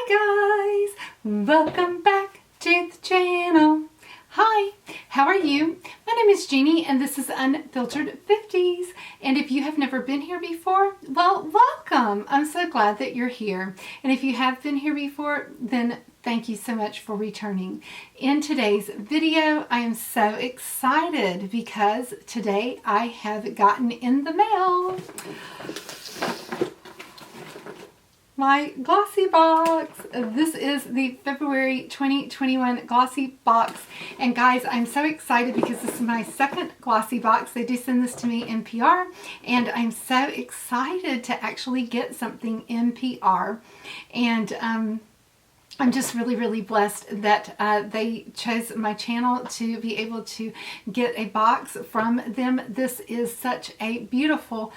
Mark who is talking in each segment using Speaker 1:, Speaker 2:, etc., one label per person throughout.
Speaker 1: Hi guys, welcome back to the channel. Hi, how are you? My name is Jeannie and this is Unfiltered 50s. And if you have never been here before, well, welcome. I'm so glad that you're here. And if you have been here before, then thank you so much for returning. In today's video, I am so excited because today I have gotten in the mail my Glossy box. This is the February 2021 Glossy box. And guys, I'm so excited because this is my second Glossy box. They do send this to me in PR, and I'm so excited to actually get something in PR. And I'm just really blessed that they chose my channel to be able to get a box from them. This is such a beautiful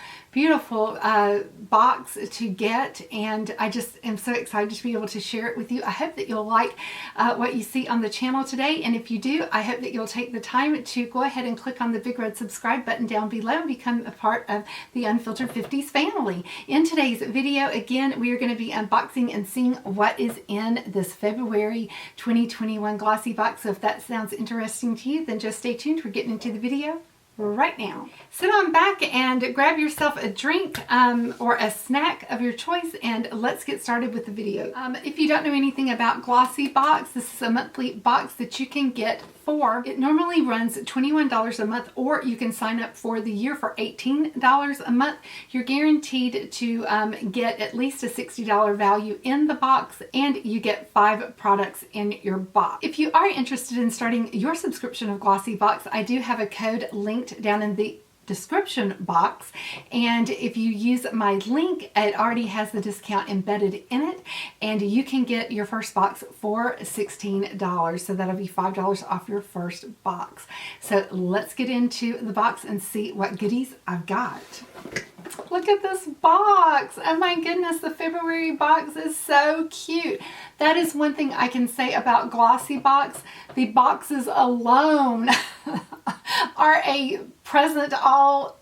Speaker 1: box to get, and I just am so excited to be able to share it with you. I hope that you'll like what you see on the channel today, and if you do, I hope that you'll take the time to go ahead and click on the big red subscribe button down below and become a part of the Unfiltered 50s family. In today's video, again, we are going to be unboxing and seeing what is in this February 2021 Glossy box. So if that sounds interesting to you, then just stay tuned. We're getting into the video right now. Sit on back and grab yourself a drink or a snack of your choice, and let's get started with the video. If you don't know anything about Glossy box, this is a monthly box that you can get for, it normally runs $21 a month, or you can sign up for the year for $18 a month. You're guaranteed to get at least a $60 value in the box, and you get 5 products in your box. If you are interested in starting your subscription of Glossy box, I do have a code linked down in the description box, and if you use my link, it already has the discount embedded in it, and you can get your first box for $16. So that'll be $5 off your first box. So let's get into the box and see what goodies I've got. Look at this box. Oh my goodness, the February box is so cute. That is one thing I can say about Glossy box. The boxes alone are a present all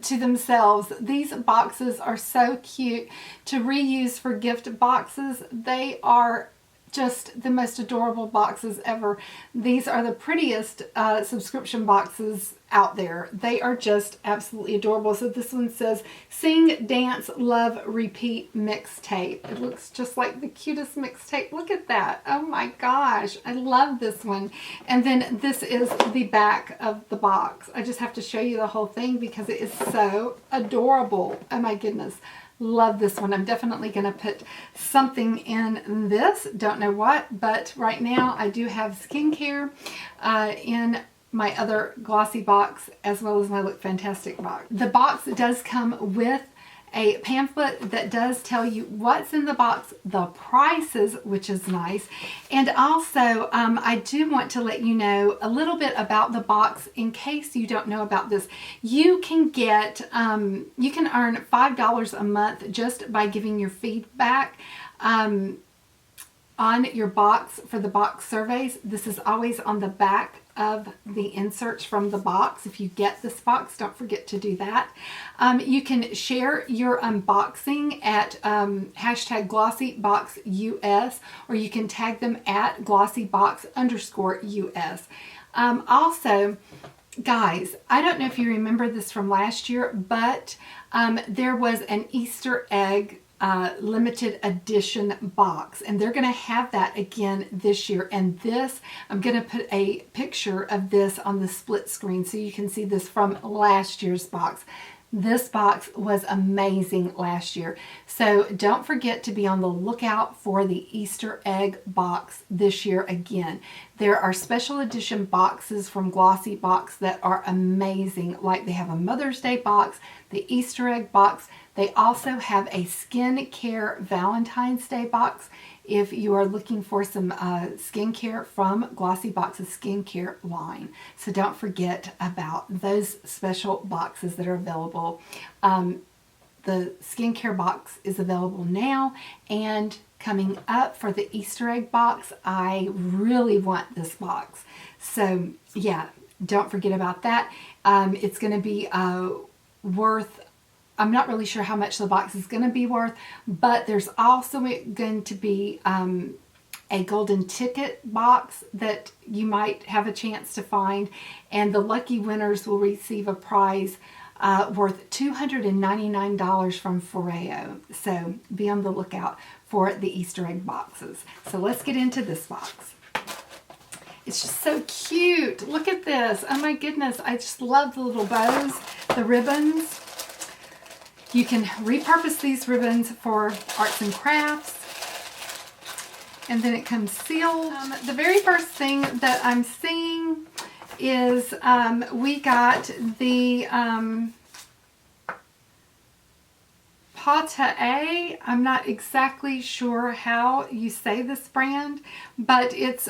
Speaker 1: to themselves. These boxes are so cute to reuse for gift boxes. They are just the most adorable boxes ever. These are the prettiest subscription boxes out there. They are just absolutely adorable. So this one says Sing, Dance, Love, Repeat Mixtape. It looks just like the cutest mixtape. Look at that. Oh my gosh. I love this one. And then this is the back of the box. I just have to show you the whole thing because it is so adorable. Oh my goodness. Love this one. I'm definitely going to put something in this. Don't know what, but right now I do have skincare in my other Glossy box as well as my Look Fantastic box. The box does come with a pamphlet that does tell you what's in the box, the prices, which is nice. And also, I do want to let you know a little bit about the box in case you don't know about this. You can get, you can earn $5 a month just by giving your feedback on your box for the box surveys. This is always on the back of the inserts from the box. If you get this box, don't forget to do that. You can share your unboxing at hashtag GlossyBoxUS, or you can tag them at GlossyBox_US. Also, guys, I don't know if you remember this from last year, but there was an Easter egg limited edition box, and they're going to have that again this year. And this, I'm going to put a picture of this on the split screen so you can see this from last year's box. This box was amazing last year. So don't forget to be on the lookout for the Easter egg box this year again. There are special edition boxes from Glossy box that are amazing. Like they have a Mother's Day box, the Easter egg box. They also have a skincare Valentine's Day box if you are looking for some skincare from Glossy Box's skincare line. So don't forget about those special boxes that are available. The skincare box is available now, and coming up for the Easter egg box, I really want this box. So yeah, don't forget about that. It's going to be worth I'm not really sure how much the box is going to be worth, but there's also going to be a golden ticket box that you might have a chance to find, and the lucky winners will receive a prize worth $299 from Foreo. So be on the lookout for the Easter egg boxes. So let's get into this box. It's just so cute. Look at this. Oh my goodness. I just love the little bows, the ribbons. You can repurpose these ribbons for arts and crafts. And then it comes sealed. The very first thing that I'm seeing is we got the Pate. I'm not exactly sure how you say this brand, but it's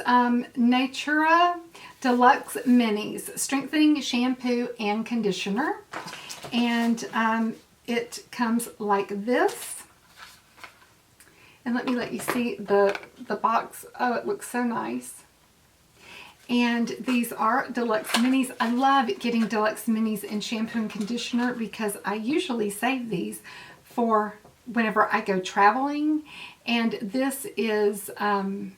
Speaker 1: Natura Deluxe Minis, strengthening shampoo and conditioner. And it comes like this. And let me let you see the box. Oh, it looks so nice. And these are Deluxe Minis. I love getting Deluxe Minis in shampoo and conditioner because I usually save these for whenever I go traveling. And this is the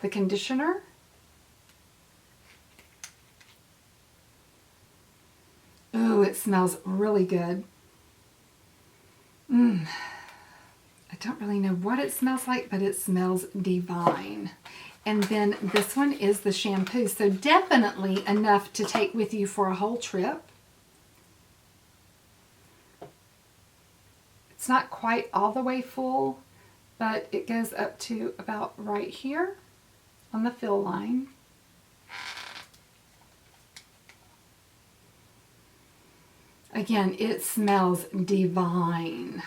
Speaker 1: conditioner. Ooh, it smells really good. I don't really know what it smells like, but it smells divine. And then this one is the shampoo. So definitely enough to take with you for a whole trip. It's not quite all the way full, but it goes up to about right here on the fill line. Again, it smells divine.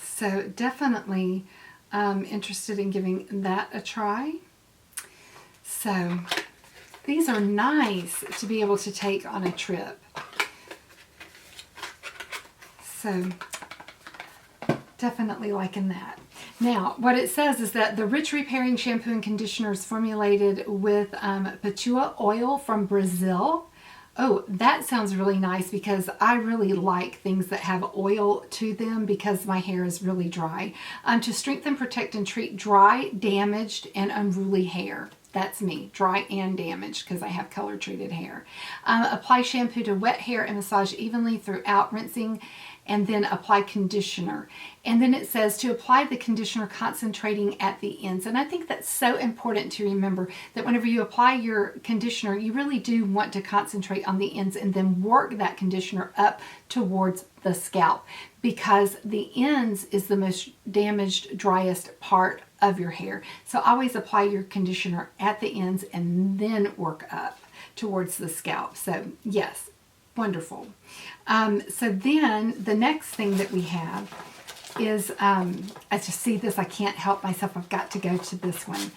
Speaker 1: So definitely interested in giving that a try. So these are nice to be able to take on a trip. So definitely liking that. Now, what it says is that the rich repairing shampoo and conditioner is formulated with Pachua oil from Brazil. Oh, that sounds really nice because I really like things that have oil to them because my hair is really dry. To strengthen, protect, and treat dry, damaged, and unruly hair. That's me, dry and damaged because I have color treated hair. Apply shampoo to wet hair and massage evenly throughout, rinsing, and then apply conditioner. And then it says to apply the conditioner concentrating at the ends. And I think that's so important to remember that whenever you apply your conditioner, you really do want to concentrate on the ends and then work that conditioner up towards the scalp, because the ends is the most damaged, driest part of your hair. So always apply your conditioner at the ends and then work up towards the scalp. So yes, wonderful. So then the next thing that we have is, I just see this, I can't help myself, I've got to go to this one.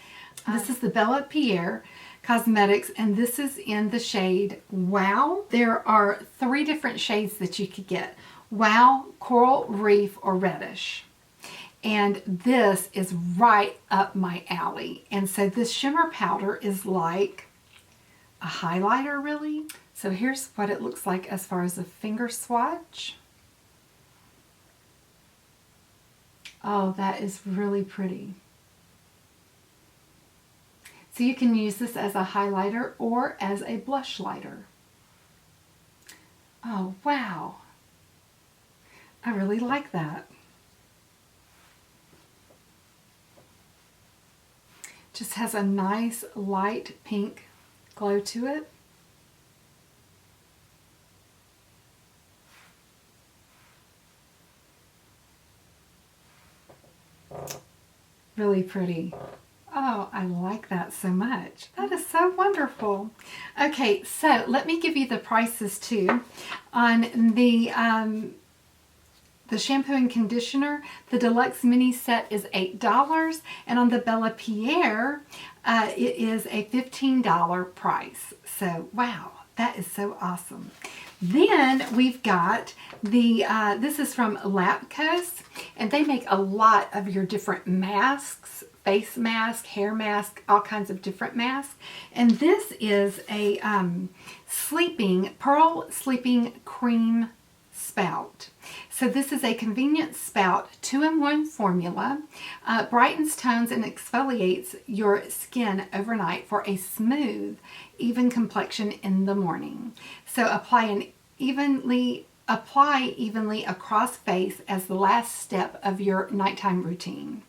Speaker 1: This is the Bella Pierre Cosmetics, and this is in the shade Wow. There are 3 different shades that you could get. Wow, Coral Reef, or Reddish. And this is right up my alley. And so this shimmer powder is like a highlighter, really. So here's what it looks like as far as a finger swatch. Oh, that is really pretty. So you can use this as a highlighter or as a blush lighter. Oh, wow. I really like that. Just has a nice light pink glow to it. Really pretty. Oh, I like that so much. That is so wonderful. Okay, so let me give you the prices too. On the shampoo and conditioner, the Deluxe Mini set is $8, and on the Bella Pierre, it is a $15 price. So, wow, that is so awesome. Then we've got the, this is from Lapcos, and they make a lot of your different masks, face mask, hair mask, all kinds of different masks. And this is a pearl sleeping cream spout. So this is a convenient spout, 2-in-1 formula, brightens, tones, and exfoliates your skin overnight for a smooth, even complexion in the morning. So apply evenly across face as the last step of your nighttime routine.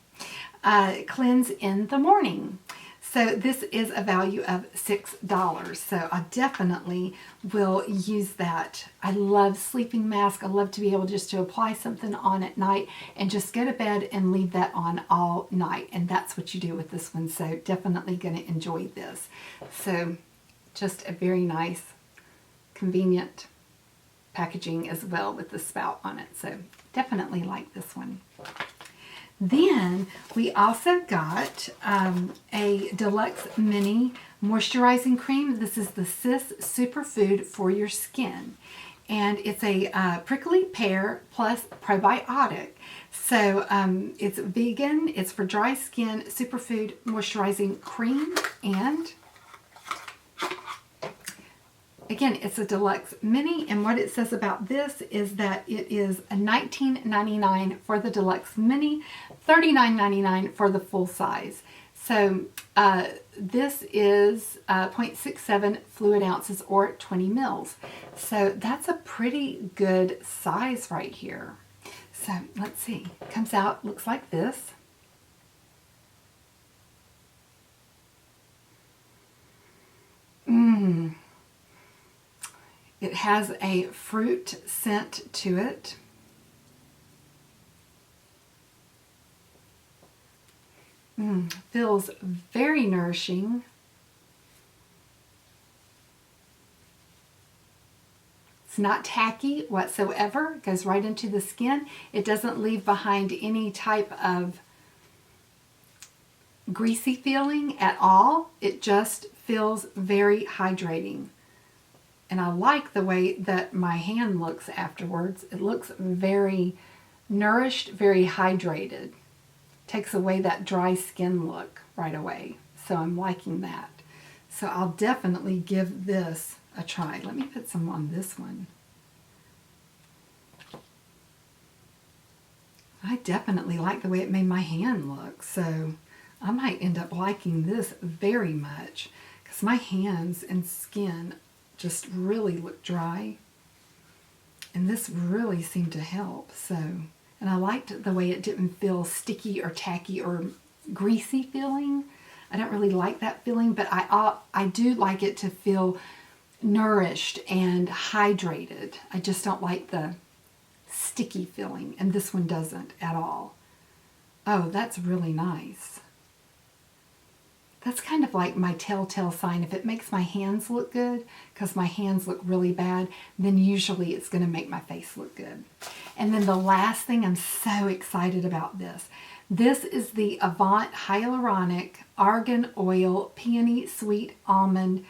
Speaker 1: Cleanse in the morning. So this is a value of $6. So I definitely will use that. I love sleeping mask. I love to be able just to apply something on at night and just go to bed and leave that on all night. And that's what you do with this one. So definitely going to enjoy this. So just a very nice, convenient packaging as well with the spout on it. So definitely like this one. Then we also got a Deluxe Mini Moisturizing Cream. This is the Cis Superfood for your skin. And it's a prickly pear plus probiotic. So it's vegan, it's for dry skin, superfood moisturizing cream, and again, it's a Deluxe Mini, and what it says about this is that it is $19.99 for the Deluxe Mini, $39.99 for the full size. So this is 0.67 fluid ounces or 20 mils. So that's a pretty good size right here. So let's see. It comes out, looks like this. It has a fruit scent to it. Feels very nourishing. It's not tacky whatsoever. It goes right into the skin. It doesn't leave behind any type of greasy feeling at all. It just feels very hydrating. And I like the way that my hand looks afterwards. It looks very nourished, very hydrated. Takes away that dry skin look right away. So I'm liking that. So I'll definitely give this a try. Let me put some on this one. I definitely like the way it made my hand look. So I might end up liking this very much because my hands and skin just really look dry, and this really seemed to help. So, and I liked the way it didn't feel sticky or tacky or greasy feeling. I don't really like that feeling, but I do like it to feel nourished and hydrated. I just don't like the sticky feeling, and this one doesn't at all. Oh, that's really nice. That's kind of like my telltale sign. If it makes my hands look good, because my hands look really bad, then usually it's going to make my face look good. And then the last thing, I'm so excited about this. This is the Avant Hyaluronic Argan Oil Peony Sweet Almond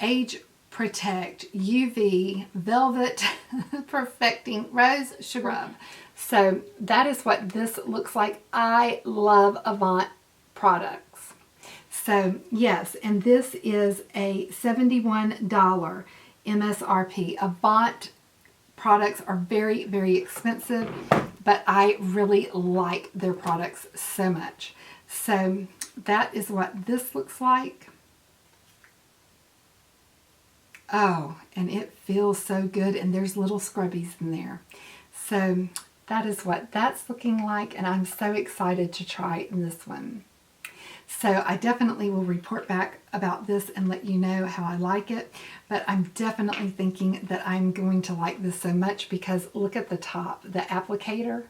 Speaker 1: Age Protect UV Velvet Perfecting Rose Sugar Rub. So that is what this looks like. I love Avant products. So yes, and this is a $71 MSRP. Avant products are very, very expensive, but I really like their products so much. So that is what this looks like. Oh, and it feels so good, and there's little scrubbies in there. So that is what that's looking like, and I'm so excited to try this one. So I definitely will report back about this and let you know how I like it. But I'm definitely thinking that I'm going to like this so much because look at the top. The applicator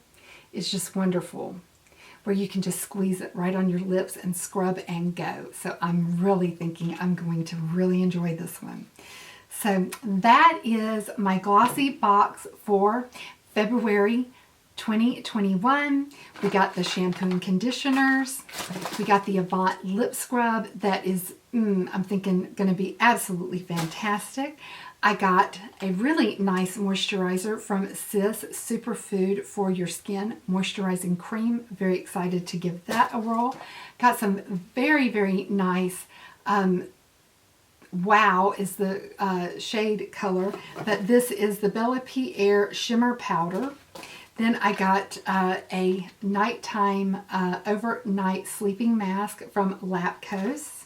Speaker 1: is just wonderful, where you can just squeeze it right on your lips and scrub and go. So I'm really thinking I'm going to really enjoy this one. So that is my glossy box for February 2021. We got the shampoo and conditioners. We got the Avant lip scrub that is, I'm thinking, going to be absolutely fantastic. I got a really nice moisturizer from Sis Superfood for Your Skin Moisturizing Cream. Very excited to give that a whirl. Got some very, very nice, Wow is the shade color, but this is the Bella Pierre Shimmer Powder. Then I got a nighttime overnight sleeping mask from Lapkos.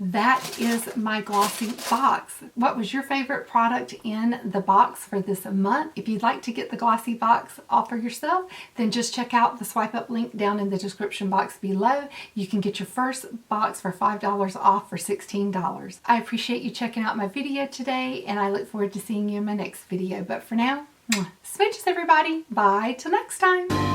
Speaker 1: That is my glossy box. What was your favorite product in the box for this month? If you'd like to get the glossy box all for yourself, then just check out the swipe up link down in the description box below. You can get your first box for $5 off for $16. I appreciate you checking out my video today, and I look forward to seeing you in my next video. But for now, smooches everybody. Bye till next time.